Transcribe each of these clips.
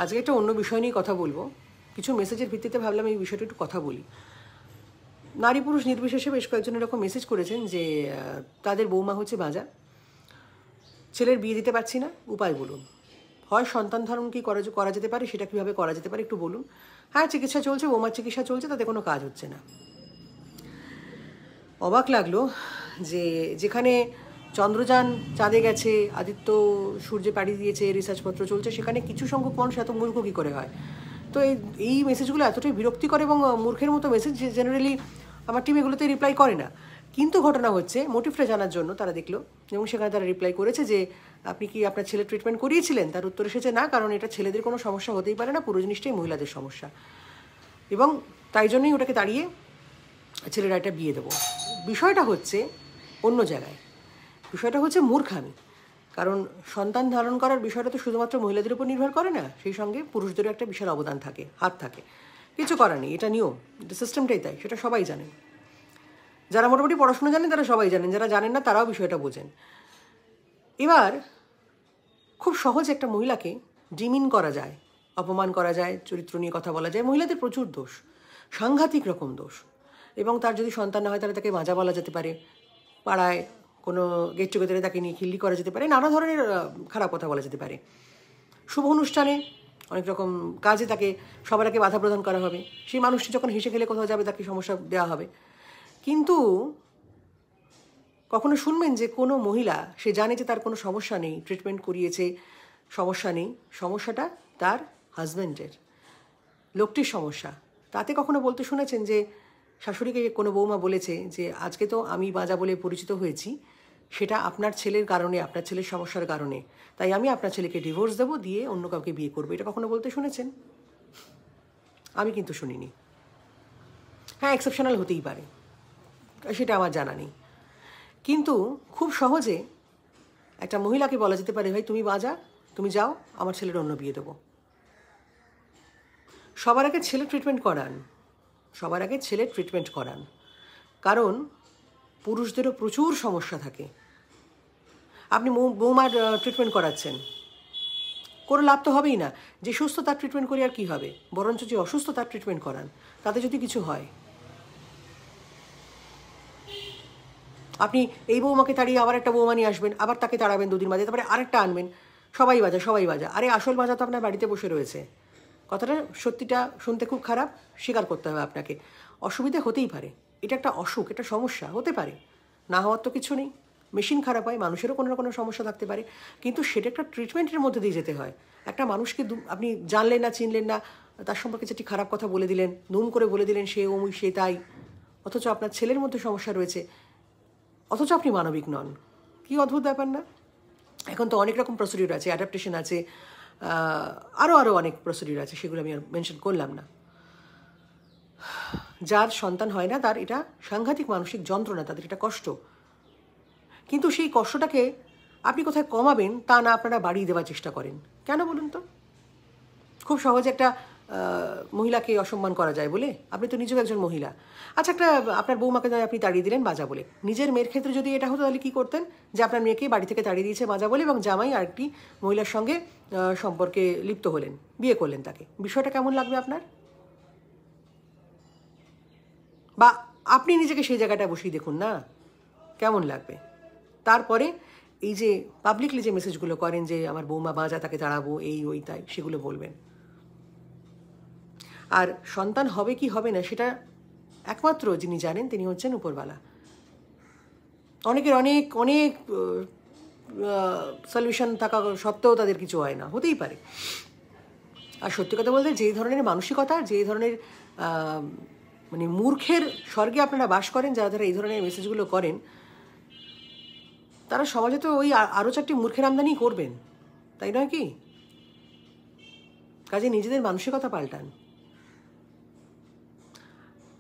আজকে একটা অন্য বিষয় নিয়ে কথা বলবো। কিছু মেসেজের ভিত্তিতে ভাবলাম এই বিষয়টা একটু কথা বলি। নারী পুরুষ নির্বিশেষে বেশ কয়েকজন এরকম মেসেজ করেছেন যে তাদের বৌমা হচ্ছে বাঁজা, ছেলের বিয়ে দিতে পারছি না, উপায় বলুন। হয় সন্তান ধারণ কি করা যেতে পারে, সেটা কীভাবে করা যেতে পারে একটু বলুন। হ্যাঁ, চিকিৎসা চলছে, বৌমার চিকিৎসা চলছে, তাতে কোনো কাজ হচ্ছে না। অবাক লাগলো যে যেখানে চন্দ্রযান চাঁদে গেছে, আদিত্য সূর্যে পাড়ি দিয়েছে, রিসার্চপত্র চলছে, সেখানে কিছু সংখ্যক মানুষ এত মূর্খ কী করে হয়। তো এই মেসেজগুলো এতটাই বিরক্তিকর এবং মূর্খের মতো মেসেজ যে জেনারেলি আমার টিম এগুলোতে রিপ্লাই করে না। কিন্তু ঘটনা হচ্ছে মোটিভটা জানার জন্য তারা দেখলো এবং সেখানে তারা রিপ্লাই করেছে যে আপনি কি আপনার ছেলে ট্রিটমেন্ট করিয়েছিলেন। তার উত্তর এসেছে না, কারণ এটা ছেলেদের কোনো সমস্যা হতেই পারে না, পুরো জিনিসটাই মহিলাদের সমস্যা, এবং তাই জন্যই ওটাকে তাড়িয়ে ছেলেরা এটা বিয়ে দেবো। বিষয়টা হচ্ছে অন্য জায়গায়, বিষয়টা হচ্ছে মূর্খামি। কারণ সন্তান ধারণ করার বিষয়টা তো শুধুমাত্র মহিলাদের উপর নির্ভর করে না, সেই সঙ্গে পুরুষদেরও একটা বিশাল অবদান থাকে, হাত থাকে। কিছু করার নেই, এটা নিয়ম, এটা সিস্টেমটাই তাই, সেটা সবাই জানেন। যারা মোটামুটি পড়াশোনা জানেন তারা সবাই জানেন, যারা জানেন না তারাও বিষয়টা বোঝেন। এবার খুব সহজ একটা মহিলাকে ডিমিন করা যায়, অপমান করা যায়, চরিত্র নিয়ে কথা বলা যায়। মহিলাদের প্রচুর দোষ, সাংঘাতিক রকম দোষ। এবং তার যদি সন্তান না হয় তাহলে তাকে মাজা বলা যেতে পারে, পাড়ায় কোনো গেট টুগেদারে তাকে নিয়ে খিল্লি করা যেতে পারে, নানা ধরনের খারাপ কথা বলা যেতে পারে। শুভ অনুষ্ঠানে অনেক রকম কাজে তাকে সবার আগে বাধা প্রদান করা হবে। সেই মানুষটি যখন হেসে খেলে কোথাও যাবে তাকে সমস্যা দেওয়া হবে। কিন্তু কখনো শুনবেন যে কোনো মহিলা, সে জানে যে তার কোনো সমস্যা নেই, ট্রিটমেন্ট করিয়েছে, সমস্যা নেই, সমস্যাটা তার হাজব্যান্ডের, লোকটির সমস্যা, তাতে কখনো বলতে শুনেছেন যে শাশুড়িকে কোনো বৌমা বলেছে যে আজকে তো আমি বাঁজা বলে পরিচিত হয়েছি, সেটা আপনার ছেলের কারণে, আপনার ছেলের সমস্যার কারণে, তাই আমি আপনার ছেলেকে ডিভোর্স দেবো, দিয়ে অন্য কাউকে বিয়ে করবো, এটা কখনো বলতে শুনেছেন? আমি কিন্তু শুনিনি। হ্যাঁ, এক্সেপশনাল হতেই পারে, সেটা আমার জানা নেই। কিন্তু খুব সহজে একটা মহিলাকে বলা যেতে পারে, ভাই তুমি বাঁজা, তুমি যাও, আমার ছেলের অন্য বিয়ে দেবো। সবার আগে ছেলে ট্রিটমেন্ট করান, সবার আগে ছেলে ট্রিটমেন্ট করান, কারণ পুরুষদেরও প্রচুর সমস্যা থাকে। আপনি বৌমার ট্রিটমেন্ট করাচ্ছেন, কোনো লাভ তো হবেই না। যে সুস্থ তার ট্রিটমেন্ট করি আর কী হবে, বরঞ্চ যে অসুস্থ তার ট্রিটমেন্ট করান, তাতে যদি কিছু হয়। আপনি এই বৌমাকে তাড়িয়ে আবার একটা বৌমা নিয়ে আসবেন, আবার তাকে তাড়াবেন দুদিন বাদে, তারপরে আরেকটা আনবেন, সবাই বাজা, সবাই বাজা। আরে আসল বাজা তো আপনার বাড়িতে বসে রয়েছে। কথাটা সত্যিটা শুনতে খুব খারাপ, স্বীকার করতে হবে আপনাকে। অসুবিধে হতেই পারে, এটা একটা অসুখ, এটা সমস্যা হতে পারে, না হওয়ার তো কিছু নেই। মেশিন খারাপ হয়, মানুষেরও কোনো না কোনো সমস্যা থাকতে পারে, কিন্তু সেটা একটা ট্রিটমেন্টের মধ্যে দিয়ে যেতে হয়। একটা মানুষকে আপনি জানলেন না, চিনলেন না, তার সম্পর্কে যেটি খারাপ কথা বলে দিলেন, দুম করে বলে দিলেন সে অমুক সে তাই, অথচ আপনার ছেলের মধ্যে সমস্যা রয়েছে, অথচ আপনি মানবিক নন। কী অদ্ভুত ব্যাপার না? এখন তো অনেক রকম প্রসিডিউর আছে, অ্যাডাপ্টেশন আছে, আরও অনেক প্রসিডিউর আছে, সেগুলো আমি আর মেনশন করলাম না। যার সন্তান হয় না তার এটা সাংঘাতিক মানসিক যন্ত্রণা, তাদের এটা কষ্ট। কিন্তু সেই কষ্টটাকে আপনি কোথায় কমাবেন তা না, আপনারা বাড়িয়ে দেওয়ার চেষ্টা করেন। কেন বলুন তো? খুব সহজে একটা মহিলাকে অসম্মান করা যায় বলে? আপনি তো নিজেও একজন মহিলা। আচ্ছা, একটা আপনার বৌমাকে নয় আপনি তাড়িয়ে দিলেন বাজা বলে, নিজের মেয়ের ক্ষেত্রে যদি এটা হতো তাহলে কী করতেন? যে আপনার মেয়েকে বাড়ি থেকে তাড়িয়ে দিয়েছে বাজা বলে, এবং জামাই আরেকটি মহিলার সঙ্গে সম্পর্কে লিপ্ত হলেন, বিয়ে করলেন তাকে, বিষয়টা কেমন লাগবে আপনার? বা আপনি নিজেকে সেই জায়গাটায় বসিয়ে দেখুন না, কেমন লাগবে? তারপরে এই যে পাবলিকলি যে মেসেজগুলো করেন যে আমার বৌমা বাজা, তাকে তাড়াবো, এই ওই তাই, সেগুলো বলবেন। আর সন্তান হবে কি হবে না সেটা একমাত্র যিনি জানেন তিনি হচ্ছেন উপরওয়ালা। অনেকের অনেক অনেক সলিউশন থাকা সত্ত্বেও তাদের কিছু হয় না, হতেই পারে। আর সত্যি কথা বলতে যেই ধরনের মানসিকতা, যেই ধরনের মানে মূর্খের স্বর্গে আপনারা বাস করেন, যারা এই ধরনের মেসেজগুলো করেন, তারা সমাজে তো ওই আরও চারটি মূর্খের আমদানি করবেন, তাই নয় কি? কাজে নিজেদের মানসিকতা পাল্টান।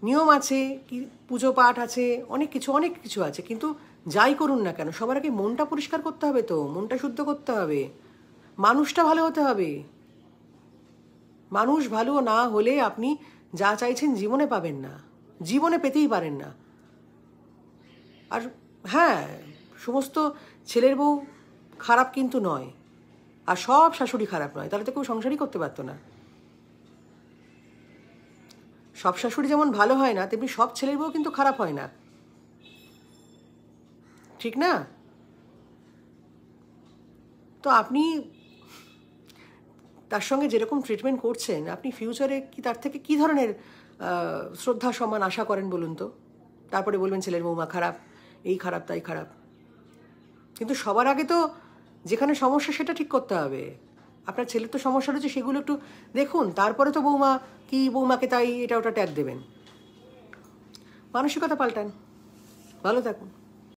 নিয়ম আছে, কি পুজো পাঠ আছে, অনেক কিছু আছে, কিন্তু যাই করুন না কেন সবার আগে মনটা পরিষ্কার করতে হবে, তো মনটা শুদ্ধ করতে হবে, মানুষটা ভালো হতে হবে। মানুষ ভালো না হলে আপনি যা চাইছেন জীবনে পাবেন না, জীবনে পেতেই পারেন না। আর হ্যাঁ, সমস্ত ছেলের বউ খারাপ কিন্তু নয়, আর সব শাশুড়ি খারাপ নয়, তাহলে তো কেউ সংসারই করতে পারতো না। সব শাশুড়ি যেমন ভালো হয় না, তেমনি সব ছেলের বউ কিন্তু খারাপ হয় না, ঠিক না? তো আপনি তার সঙ্গে যেরকম ট্রিটমেন্ট করছেন, আপনি ফিউচারে কি তার থেকে কী ধরনের শ্রদ্ধা সম্মান আশা করেন বলুন তো? তারপরে বলবেন ছেলের বৌমা খারাপ, এই খারাপ তাই খারাপ। কিন্তু সবার আগে তো যেখানে সমস্যা সেটা ঠিক করতে হবে। আপনার ছেলের তো সমস্যা রয়েছে, সেগুলো একটু দেখুন, তারপরে তো বৌমা কি বৌমাকে তাই এটা ওটা ট্যাগ দেবেন। মানসিকতা পাল্টান। ভালো থাকুন।